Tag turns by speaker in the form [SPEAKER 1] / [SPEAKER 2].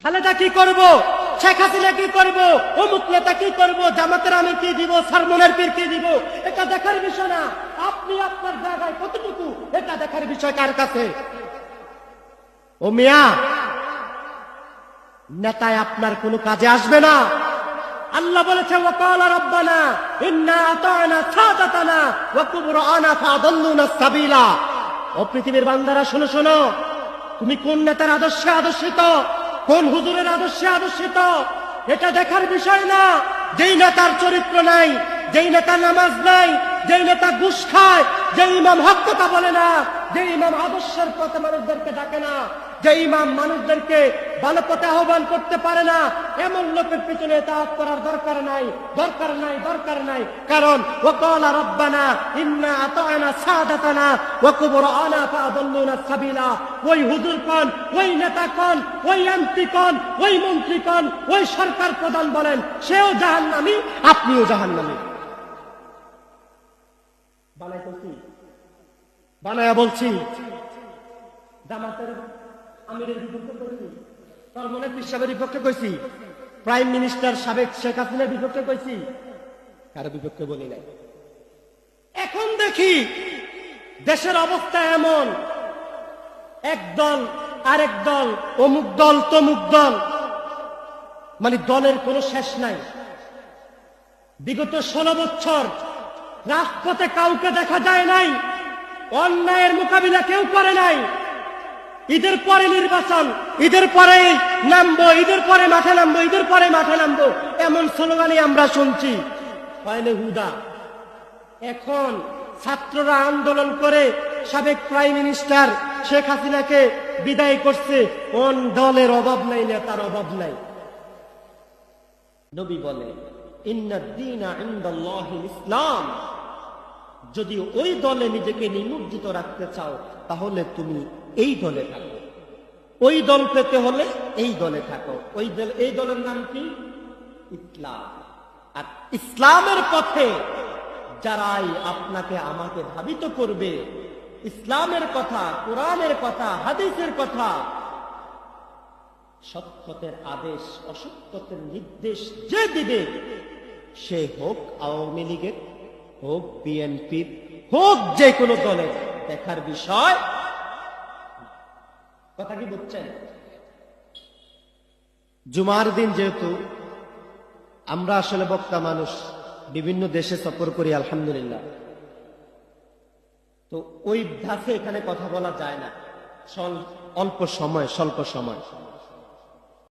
[SPEAKER 1] খালেদা কি করব, শেখ হাসিনা কি করব, অমুক নেতা কি করব, জামাতের আমি কি দিব, সরমনের পীর কি দিব, এটা দেখার বিষয় না। আপনি আপনার জায়গায় কতটুকু, এটা দেখার বিষয় কার কাছে? ও মিয়া, নেতায় আপনার কোনো কাজে আসবে না। আল্লাহ বলেছে ওয়াকালা রাব্বানা ইন্না আতা'না সাদাতানা ওয়া কুবরানা ফাদাল্লুনা সাবিলা। ও পৃথিবীর বান্দারা শোনো শোনো, তুমি কোন নেতার আদর্শে আদর্শিত, কোন হুজুরের আদর্শে আদর্শিত, এটা দেখার বিষয় না। যেই নেতার চরিত্র নাই, যেই নেতা নামাজ নাই, যেই নেতা ঘুষ খায়, যেই ইমাম হক কথা বলে না, যেই ইমাম আদর্শের পথে মানুষদেরকে ডাকে না, যে ইমাম মানুষদেরকে ভালো পথে আহ্বান করতে পারে না, এমন লোকের পিছনে ইতাআত করার দরকার নাই, দরকার নাই, দরকার নাই। কারণ ওয়াকালা রাব্বানা ইন্না আতা'না সাদাতানা ওয়া কুবরানা ফাআদাল্লুনা সাবিলা। ওই হুজুর কোন, ওই নেতা কোন, ওই এমপি কোন, ওই মন্ত্রী কোন, ওই সরকার প্রধান বলেন, সেও জাহান্নামী, আপনিও জাহান্নামী। বানায়া বলছি, জামাতের আমিরের বিপক্ষে কইছি, সরমনের পীর সাহেবের বিপক্ষে কইছি, প্রাইম মিনিস্টার সাবেক শেখ হাসিনার বিপক্ষে কইছি, কারো বিপক্ষে বলি নাই। এখন দেখি দেশের অবস্থা এমন, এক দল আরেক দল, অমুক দল তমুক দল, মানে দলের কোনো শেষ নাই। বিগত 16 বছর রাজপথে কাউকে দেখা যায় নাই, অন্যায়ের মোকাবিলা কেউ করে নাই। ঈদের পরে নির্বাচন, ঈদের পরে নামবো, ঈদের পরে মাঠে নামবো, ঈদের পরে মাঠে নামবো, এমন স্লোগানই আমরা শুনছি। হয়নি হুদা। এখন ছাত্ররা আন্দোলন করে সাবেক প্রাইম মিনিস্টার শেখ হাসিনাকে বিদায় করছে। কোন দলের অভাব নাই, নেতার অভাব নাই। নবী বলে ইন্নাদ দীনা ইনদাল্লাহিল ইসলাম। যদি ওই দলে নিজেকে নিমজ্জিত রাখতে চাও, তাহলে তুমি এই দলে থাকো। ওই দল পেতে হলে এই দলে থাকো। ওই দল, এই দলের নাম কি? ইসলাম। আর ইসলামের পথে যারাই আপনাকে আমাকে ধাবিত করবে, ইসলামের কথা, কোরআনের কথা, হাদিসের কথা, সৎপথের আদেশ, অসৎপথের নির্দেশ যে দিবে, সে হোক আওয়ামী লীগের, হোক বিএনপির, হোক যে কোনো দলের, দেখার বিষয়। কথা কি বুঝছেন? জুমার দিন যেহেতু আমরা আসলে বক্তা মানুষ, বিভিন্ন দেশে সফর করি আলহামদুলিল্লাহ, তো ওই ধাসে এখানে কথা বলা যায় না, অল্প সময়, স্বল্প সময়।